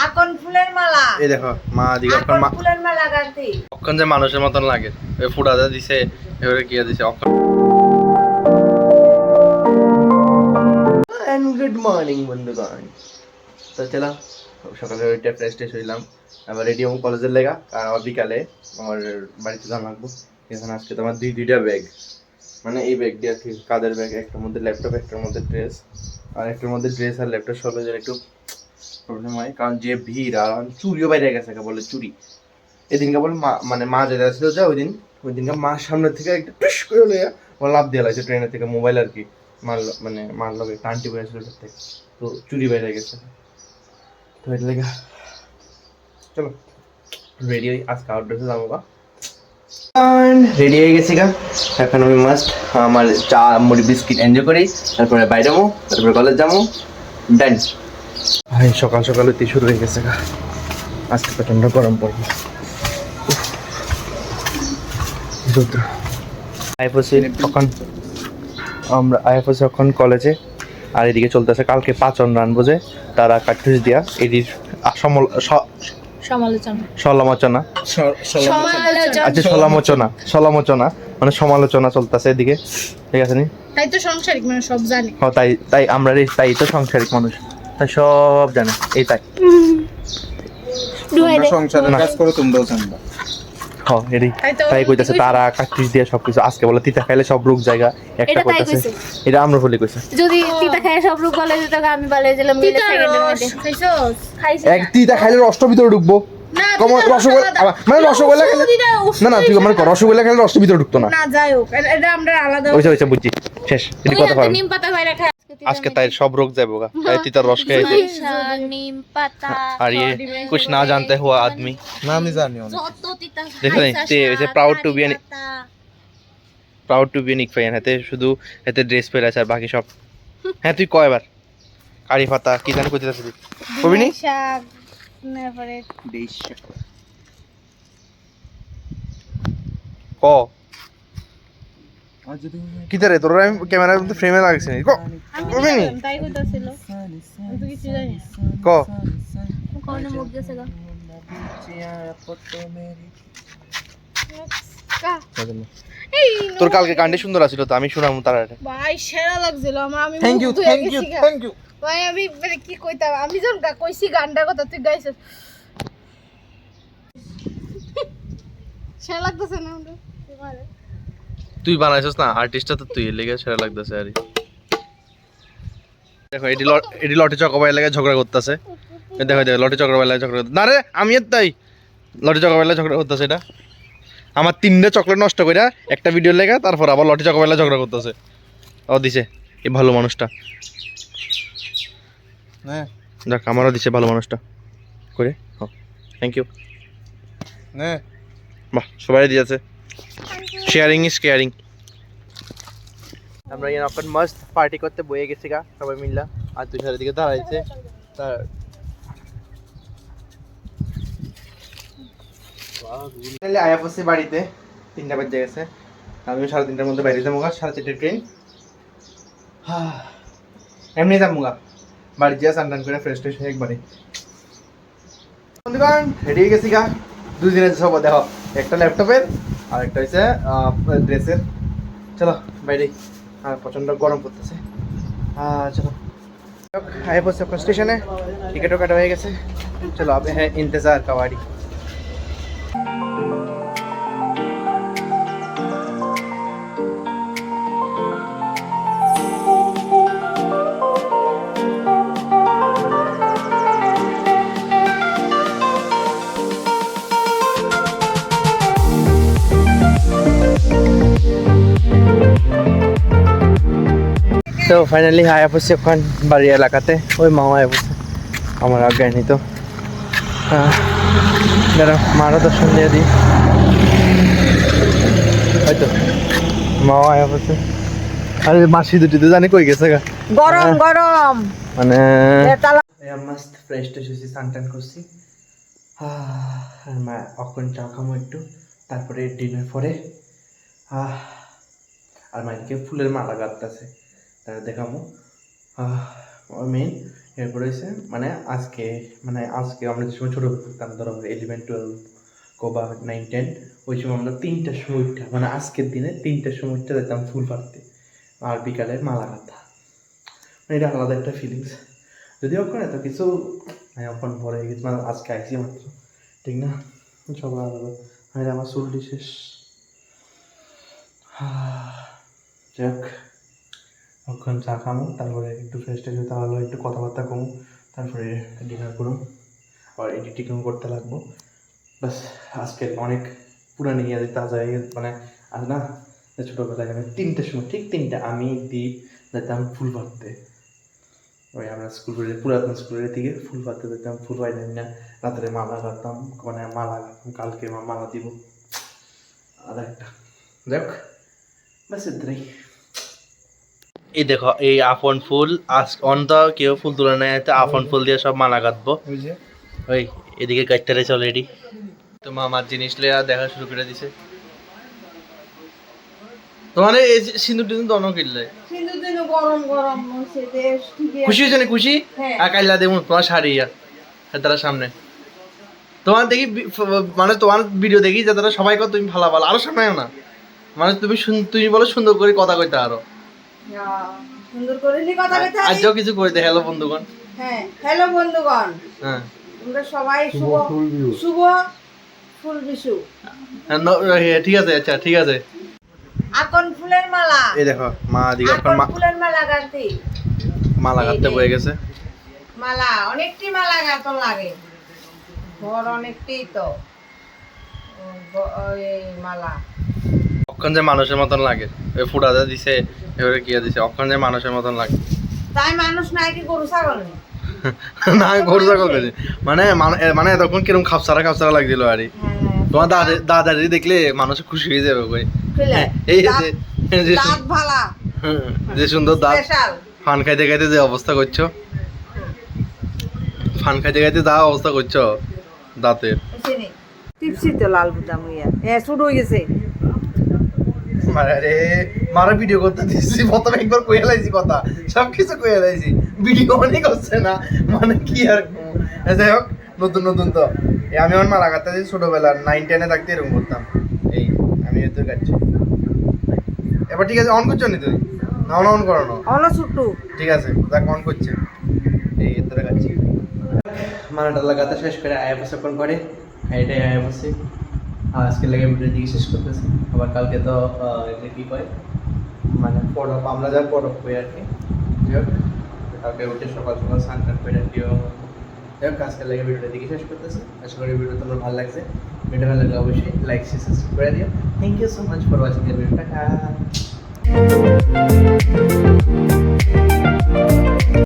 আকন ফুলের মালা এই দেখো মা দিকে আকন ফুলের মালা গাঁথি অক্ষণ যে মানুষের মতন লাগে ওই ফুটাতে দিছে এবারে কি দিছে অক্ষণ। এন্ড গুড মর্নিং বন্ধুগণ। তো চলো সকালে ওইটা ফ্রেশ ট্রেশ হইলাম, আবার রেডি হবো কলেজের লেগা। আর আবার বিকালে আমার বাড়িতে যাওয়া লাগবো। এখানে আজকে তোমার দুইটা ব্যাগ, মানে এই ব্যাগ দিয়ে আর কি, কাদের ব্যাগ, একটার মধ্যে ল্যাপটপ, একটার মধ্যে ড্রেস। আর একটার মধ্যে ড্রেস আর ল্যাপটপ সব একটু প্রবলেম হয়, কারণ যে ভিড় আর চুরিও বাইরে গেছে, বলে চুরি। এদিনকে বলে মানে মা যেটা ছিল যে ওই দিনকে মার সামনের থেকে একটা টুস করে লইয়া ও লাভ দিয়ে লাগছে ট্রেনের থেকে, মোবাইল আর কি মারলো, মানে মারলো টানটি পড়েছিল ওটার থেকে, তো চুরি বাইরে গেছে। তো এটা লেগে চলো রেডি হই, আজকে আউটডোরে যাবো গা। রেডি হয়ে গেছি গা, এখন আমি মাস্ট আমার চা মুড়ি বিস্কিট এনজয় করি, তারপরে বাইরে যাবো, তারপরে কলেজ যাবো। ডান ভাই, সকাল সকাল হইতে শুরু হয়ে গেছে গা, আজকে প্রচন্ড গরম পড়বে। এখন কলেজে, আর এদিকে চলতেছে কালকে পাচন রানবো যে তারা কাঠুস দিয়া এটির সমালোচনা আচ্ছা সমালোচনা মানে সমালোচনা চলতেছে এদিকে, ঠিক আছে নি? তাই তো সাংসারিক মানুষ সব জানে। তাই আমরা তাই তো সাংসারিক মানুষ, তাই সব জানে। এই তাই সংসারের কাজ করে তোমরাও জানবা। তাই কইতাছে তারা কাটতিস দিয়ে সবকিছু। আজকে বলে তিতা খাইলে সব রোগ জায়গা, একটা কইতাছে এটা আমরা বলি কইছে যদি তিতা খাইলে সব রোগ বলে যেত আমি বলে দিলাম মিলে সেকেন্ডের মধ্যে খাইছিস এক তিতা খাইলে রসটা ভিতরে ঢুকবো। রসগোল্লা মানে রসগোল্লা খেলে না ঠিক মানে রসগোল্লা খেলে রসটা ভিতরে ঢুকতো না। না যাই হোক এটা আমরা আলাদা হইছে বুঝছি, শেষ এটি কথা বল। নিম পাতা ভাইরা খায় আজকে তাই সব রোগ যাবো গা, তাই তিতার রস খাইতে। নিম পাতা আর ये कुछ ना जानते हुआ आदमी না আমি জানি অনেক। যত তিতা দেখো তে প্রাউড টু বি নিক ফাইন হাতে শুধু হাতে ড্রেস পরে আছে আর বাকি সব। হ্যাঁ তুই কয় বার কারি পাতা কি জানি কইতে আছে কবি নি শাক তারপরে ক কি তারে তোর আমি ক্যামেরার মধ্যে ফ্রেমে লাগছে নি কবি নি তাই কইতাছিল তুই কিছু জানিস ক কোন মুখ গেছে গা তোর কালকে গানটি সুন্দর আছিল তো, আমি শুনাম তার ভাই সেরা লাগছিল আমি থ্যাংক ইউ ভাই আমি মানে কি কইতাম, আমি যখন কইছি গানটার কথা তুই গাইছিস সেরা লাগতেছে না তোমারে। তুই বানাইছস না, আর্টিস্টটা তো তুই, লেগে সেরা লাগতেছে। আরে দেখো এডি লটে চকবাই লাগে ঝগড়া করতেছে। দেখো লটে চকবাই লাগে ঝগড়া করতেছে না রে, আমি তাই লটে চকবাই লাগে ঝগড়া করতেছে। এটা আমার 3টা চকলেট নষ্ট কইরা একটা ভিডিও লেগা তারপর আবার লটে চকবাই লাগে ঝগড়া করতেছে। ও দিছে এই ভালো মানুষটা, হ্যাঁ দেখ আমারও দিছে ভালো মানুষটা করে। হ্যাঁ থ্যাংক ইউ। হ্যাঁ বাহ সবাই দিয়েছে, শেয়ারিং ইজ কেয়ারিং। আমরা এখন মস্ত পার্টি করতে বয়ে গেছি গা সবাই মিললা, আর তুষারের দিকে দাঁড়াইছে তার আয়া পড়ছি বাড়িতে। 3টা বাজে গেছে, আমি 3:30টার মধ্যে বাইরে যাবো গা, 4:30 ট্রেন। এমনি যাবো গা বাড়ি যা স্নান করে ফ্রেশ ট্রেশ হয়ে একবারে বন্ধুগণ রেডি হয়ে গেছি গা। 2 দিনের সব দেখো, একটা ল্যাপটপের আর একটা হচ্ছে ড্রেসের। চলো বাইরে, আর প্রচন্ড গরম পড়তেছে। চলো আয় পড়ছে আপনার স্টেশনে, টিকিটও কাটা হয়ে গেছে। চলো আবে হ্যাঁ ইন্তজার কাওয়াড়ি। তো ফাইনালি আয়া পড়ছি এখন বাড়ি এলাকাতে, ওই মামা আয়া পড়ছে আমার আগে নি। তো দাঁড়া মারও দর্শন দিয়ে দিই, হয়তো মামা আয়া পড়ছে। আরে মাসি দুটি তো জানি কই গেছে গা, গরম গরম মানে মাস্ত ফ্রেশ ট্রেশ হয়েছি, স্নান টান করছি। আর মা অখন চা খামো একটু, তারপরে ডিনার পরে। আর মাইকে ফুলের মালা গাঁথতেছে, তারা দেখামো। মেন এরপরে হয়েছে মানে আজকে আমরা যে সময় ছোটো থাকতাম, ধরো 11-12 বা 9-10, ওই সময় আমরা 3টার সময় উঠতাম, মানে আজকের দিনে 3টার সময় উঠতে যেতাম ফুল পাড়তে, আর বিকালে মালা গাঁথা। মানে এটা আলাদা একটা ফিলিংস, যদিও এখন এত কিছু এখন পরে গেছি, মানে আজকে আইসি মাত্র, ঠিক না? সব আলাদা। আর আমার চুলটি শেষ। যাক, এখন চা খামো, তারপরে একটু ফ্রেশ ট্রেশ হতে হলো, একটু কথাবার্তা কমো, তারপরে ডিনার করুন, আর এডিটিং করতে লাগবো। বাস আজকে অনেক পুরানি ইয়াদ তাজা মানে আজ না, ছোটোবেলায় আমি 3টার সময়, ঠিক 3টা, আমি দ্বীপ যেতাম ফুল পাড়তে। ওই আমরা স্কুলের পুরাতন স্কুলের দিকে ফুল পাড়তে যেতাম, ফুল পাইতাম না, রাত্রে মালা গাঁথতাম, মানে মালা গাঁথতাম, কালকে মালা দিব, আর একটা যাক বাস এটাই। এই দেখো এই আপন ফুল, আজ অন্ত কেউ ফুল তুলে নেয়, আপন ফুল দিয়ে সব মালা গাঁথবো। ওই এদিকে গাছটা রয়েছে অলরেডি, তো মামার জিনিস লিয়া দেখা শুরু করে দিছে। তোমার এই সিঁদুর টিন্দুর তো অনেক কিনলে সিঁদুর দিন গরম গরম হচ্ছে দেশ ঠিক খুশি হয়েছে না? খুশি? হ্যাঁ। আর কাইলা দেবো তোমার শাড়ি তারা সামনে তোমার দেখি, মানে তোমার ভিডিও দেখি যে তারা সবাই কো তুমি ভালো ভালো, আরো সামনে না, মানে তুমি বলো সুন্দর করে কথা কইতে আরো সুন্দর করে কথা কইতে আজ কিছু করে দে। হ্যালো বন্ধুগণ। হ্যাঁ, হ্যালো বন্ধুগণ। হ্যাঁ, তোমরা সবাই শুভ ফুল বিশু। ঠিক আছে, আচ্ছা ঠিক আছে। আকন ফুলের মালা, এই দেখো মা দিকে আকন ফুলের মালা গাঁথি, মালা গাঁথতে বয়ে গেছে। মালা অনেকটি মালা গাঁথন লাগে, ঘর অনেকটি তো ওই মালা অক্ষণ যে মানুষের মতন লাগে, ওই ফুটাতে দিছে, এবারে কি দিছে, অক্ষণ যে মানুষের মতন লাগে। তাই মানুষ নাই কি গরু ছাগল নেই? না গরু ছাগল পেয়েছে, মানে তখন কিরকম খাপসারা লাগছিল আর তোমার দাদারি দেখলে মানুষ খুশি হয়ে যাবে কই। এই যে দাঁত ভালা, যে সুন্দর দাঁত, স্পেশাল ফান খাইতে খাইতে যে অবস্থা করছো, ফান খাইতে খাইতে যা অবস্থা করছো দাঁতের। চিনি টিপসি তো লাল বুদাম হইয়া শুরু হয়ে গেছে। মারা ভিডিও করতে দিচ্ছি, প্রথমে একবার কয়ে লাইছি কথা, সবকিছু কয়ে লাইছি, ভিডিও অনেক হচ্ছে না, মানে কি আর। যাই হোক, নতুন তো আমি আমার মালা গাঁথতে ছোটবেলা 9-10 থাকতে এরকম করতাম। এই আমি এত কাটছি এবার, ঠিক আছে। অন করছো নি তুই? না অন করো না, অলা ছুটু ঠিক আছে, দেখ অন করছে। এই এত কাটছি, মালাটা লাগাতে শেষ করে আয়া বসে কোন করে এটাই আয়া বসে। আর আজকে লেগে ভিডিও দিকে শেষ করতেছি, আবার কালকে তো এগুলো কী কয়, মানে পড়ব, আমরা যা পড়ব কই আর কি। যাই হোক, কালকে উঠে সকাল স্নান টান করে আর কি। যাই হোক, আজকে লেগে ভিডিওটা দিকে শেষ করতেছি। আশা করি ভিডিও তোমার ভালো লাগছে। ভিডিও ভালো লাগলে অবশ্যই লাইক শেয়ার সাবস্ক্রাইব করে দিও। Thank you so much for watching the video. Tata.